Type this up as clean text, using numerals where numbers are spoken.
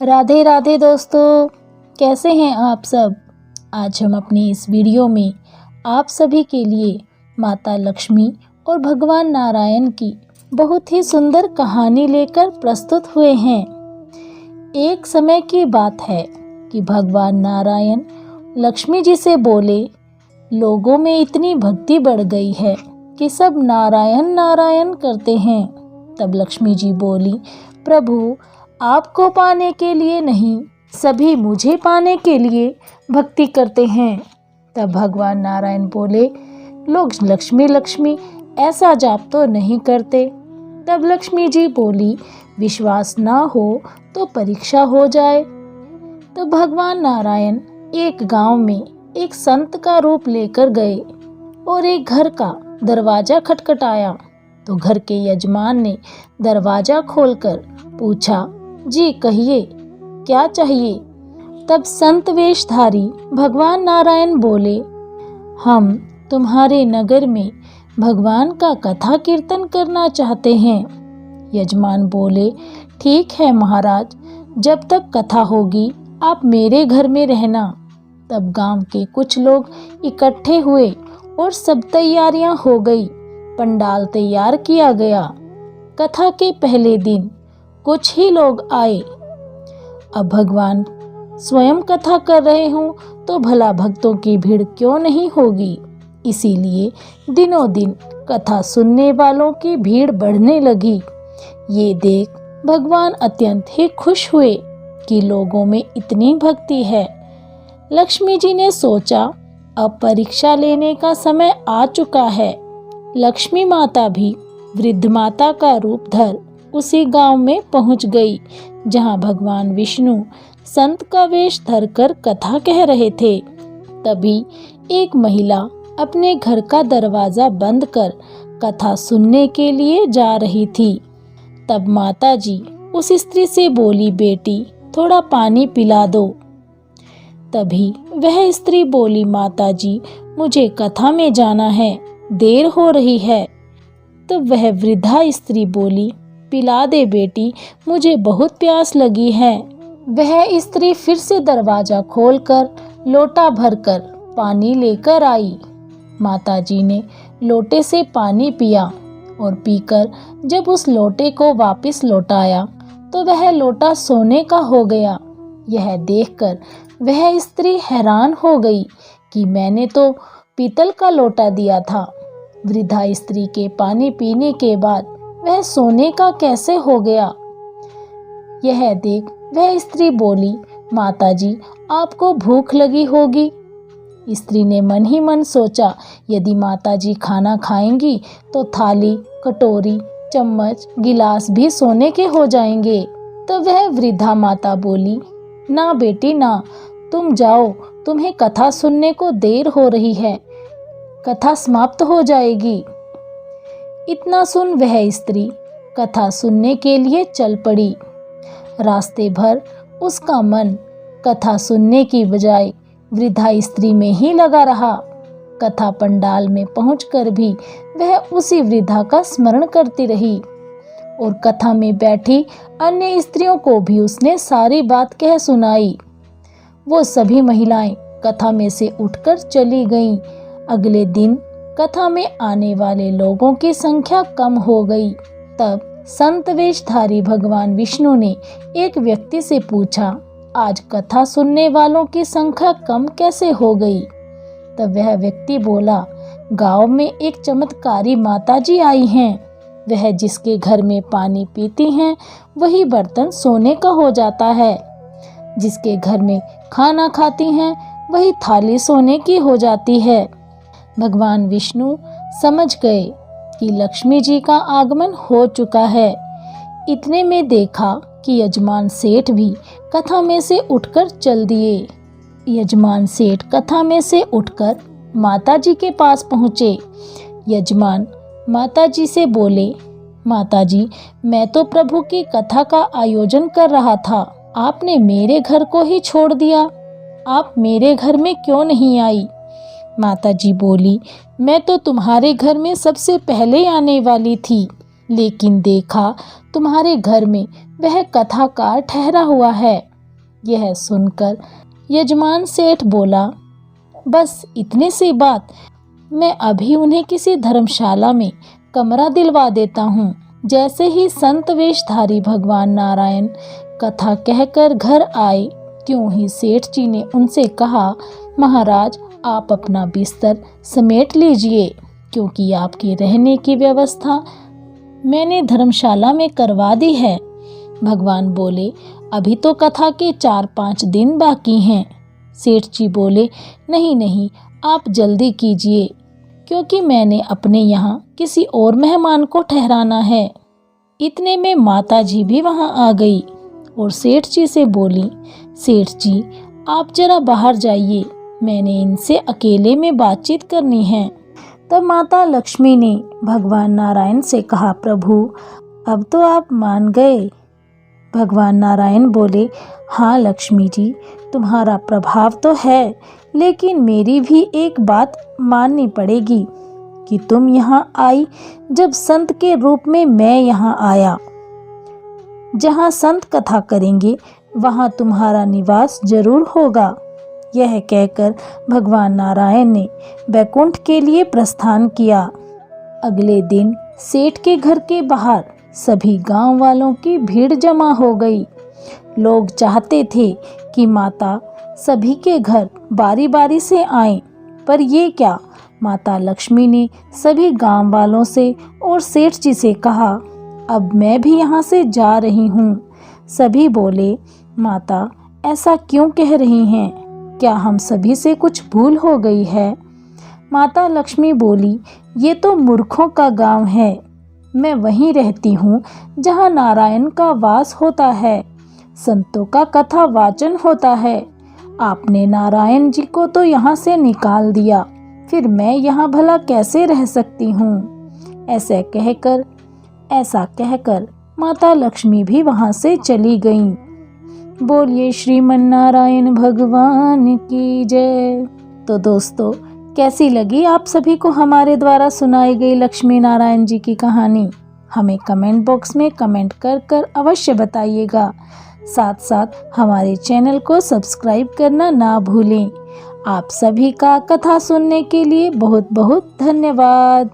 राधे राधे दोस्तों, कैसे हैं आप सब। आज हम अपनी इस वीडियो में आप सभी के लिए माता लक्ष्मी और भगवान नारायण की बहुत ही सुंदर कहानी लेकर प्रस्तुत हुए हैं। एक समय की बात है कि भगवान नारायण लक्ष्मी जी से बोले, लोगों में इतनी भक्ति बढ़ गई है कि सब नारायण नारायण करते हैं। तब लक्ष्मी जी बोली, प्रभु आपको पाने के लिए नहीं, सभी मुझे पाने के लिए भक्ति करते हैं। तब भगवान नारायण बोले, लोग लक्ष्मी लक्ष्मी ऐसा जाप तो नहीं करते। तब लक्ष्मी जी बोली, विश्वास ना हो तो परीक्षा हो जाए। तब भगवान नारायण एक गांव में एक संत का रूप लेकर गए और एक घर का दरवाजा खटखटाया। तो घर के यजमान ने दरवाजा खोलकर पूछा, जी कहिए क्या चाहिए। तब संत वेशधारी भगवान नारायण बोले, हम तुम्हारे नगर में भगवान का कथा कीर्तन करना चाहते हैं। यजमान बोले, ठीक है महाराज, जब तक कथा होगी आप मेरे घर में रहना। तब गांव के कुछ लोग इकट्ठे हुए और सब तैयारियां हो गई। पंडाल तैयार किया गया। कथा के पहले दिन कुछ ही लोग आए। अब भगवान स्वयं कथा कर रहे हों तो भला भक्तों की भीड़ क्यों नहीं होगी। इसीलिए दिनों दिन कथा सुनने वालों की भीड़ बढ़ने लगी। ये देख भगवान अत्यंत ही खुश हुए कि लोगों में इतनी भक्ति है। लक्ष्मी जी ने सोचा, अब परीक्षा लेने का समय आ चुका है। लक्ष्मी माता भी वृद्ध माता का रूप धर उसी गांव में पहुंच गई जहां भगवान विष्णु संत का वेश धरकर कथा कह रहे थे। तभी एक महिला अपने घर का दरवाजा बंद कर कथा सुनने के लिए जा रही थी। तब माता जी उस स्त्री से बोली, बेटी थोड़ा पानी पिला दो। तभी वह स्त्री बोली, माता जी मुझे कथा में जाना है, देर हो रही है। तो वह वृद्धा स्त्री बोली, पिला दे बेटी, मुझे बहुत प्यास लगी है। वह स्त्री फिर से दरवाजा खोलकर लोटा भरकर पानी लेकर आई। माताजी ने लोटे से पानी पिया और पीकर जब उस लोटे को वापस लौटाया तो वह लोटा सोने का हो गया। यह देखकर वह स्त्री हैरान हो गई कि मैंने तो पीतल का लोटा दिया था। वृद्धा स्त्री के पानी पीने के बाद वह सोने का कैसे हो गया। यह देख वह स्त्री बोली, माताजी आपको भूख लगी होगी। स्त्री ने मन ही मन सोचा, यदि माताजी खाना खाएंगी तो थाली, कटोरी, चम्मच, गिलास भी सोने के हो जाएंगे। तो वह वृद्धा माता बोली, ना बेटी ना, तुम जाओ, तुम्हें कथा सुनने को देर हो रही है, कथा समाप्त हो जाएगी। इतना सुन वह स्त्री कथा सुनने के लिए चल पड़ी। रास्ते भर उसका मन कथा सुनने की बजाय वृद्धा स्त्री में ही लगा रहा। कथा पंडाल में पहुंचकर भी वह उसी वृद्धा का स्मरण करती रही और कथा में बैठी अन्य स्त्रियों को भी उसने सारी बात कह सुनाई। वो सभी महिलाएं कथा में से उठकर चली गईं। अगले दिन कथा में आने वाले लोगों की संख्या कम हो गई। तब संत वेशधारी भगवान विष्णु ने एक व्यक्ति से पूछा, आज कथा सुनने वालों की संख्या कम कैसे हो गई। तब वह व्यक्ति बोला, गांव में एक चमत्कारी माताजी आई हैं। वह जिसके घर में पानी पीती हैं वही बर्तन सोने का हो जाता है। जिसके घर में खाना खाती हैं वही थाली सोने की हो जाती है। भगवान विष्णु समझ गए कि लक्ष्मी जी का आगमन हो चुका है। इतने में देखा कि यजमान सेठ भी कथा में से उठकर चल दिए। यजमान सेठ कथा में से उठकर माता जी के पास पहुँचे। यजमान माता जी से बोले, माता जी मैं तो प्रभु की कथा का आयोजन कर रहा था, आपने मेरे घर को ही छोड़ दिया, आप मेरे घर में क्यों नहीं आई। माता जी बोली, मैं तो तुम्हारे घर में सबसे पहले आने वाली थी, लेकिन देखा तुम्हारे घर में वह कथाकार ठहरा हुआ है। यह सुनकर यजमान सेठ बोला, बस इतनी सी बात, मैं अभी उन्हें किसी धर्मशाला में कमरा दिलवा देता हूँ। जैसे ही संत वेशधारी भगवान नारायण कथा कहकर घर आए, त्यों ही सेठ जी ने उनसे कहा, महाराज आप अपना बिस्तर समेट लीजिए, क्योंकि आपके रहने की व्यवस्था मैंने धर्मशाला में करवा दी है। भगवान बोले, अभी तो कथा के 4-5 दिन बाकी हैं। सेठ जी बोले, नहीं नहीं, आप जल्दी कीजिए, क्योंकि मैंने अपने यहाँ किसी और मेहमान को ठहराना है। इतने में माता जी भी वहाँ आ गई और सेठ जी से बोली, सेठ जी आप जरा बाहर जाइए, मैंने इनसे अकेले में बातचीत करनी है। तब माता लक्ष्मी ने भगवान नारायण से कहा, प्रभु अब तो आप मान गए। भगवान नारायण बोले, हाँ लक्ष्मी जी, तुम्हारा प्रभाव तो है, लेकिन मेरी भी एक बात माननी पड़ेगी कि तुम यहाँ आई जब संत के रूप में मैं यहाँ आया। जहाँ संत कथा करेंगे वहाँ तुम्हारा निवास जरूर होगा। यह कहकर भगवान नारायण ने वैकुंठ के लिए प्रस्थान किया। अगले दिन सेठ के घर के बाहर सभी गांव वालों की भीड़ जमा हो गई। लोग चाहते थे कि माता सभी के घर बारी बारी से आएं, पर ये क्या, माता लक्ष्मी ने सभी गांव वालों से और सेठ जी से कहा, अब मैं भी यहाँ से जा रही हूँ। सभी बोले, माता ऐसा क्यों कह रही हैं? क्या हम सभी से कुछ भूल हो गई है? माता लक्ष्मी बोली, ये तो मूर्खों का गांव है। मैं वहीं रहती हूँ जहाँ नारायण का वास होता है, संतों का कथा वाचन होता है। आपने नारायण जी को तो यहाँ से निकाल दिया, फिर मैं यहाँ भला कैसे रह सकती हूँ? ऐसा कहकर माता लक्ष्मी भी वहाँ से चली गईं। बोलिए श्रीमन नारायण भगवान की जय। तो दोस्तों, कैसी लगी आप सभी को हमारे द्वारा सुनाई गई लक्ष्मी नारायण जी की कहानी? हमें कमेंट बॉक्स में कमेंट कर अवश्य बताइएगा। साथ साथ हमारे चैनल को सब्सक्राइब करना ना भूलें। आप सभी का कथा सुनने के लिए बहुत बहुत धन्यवाद।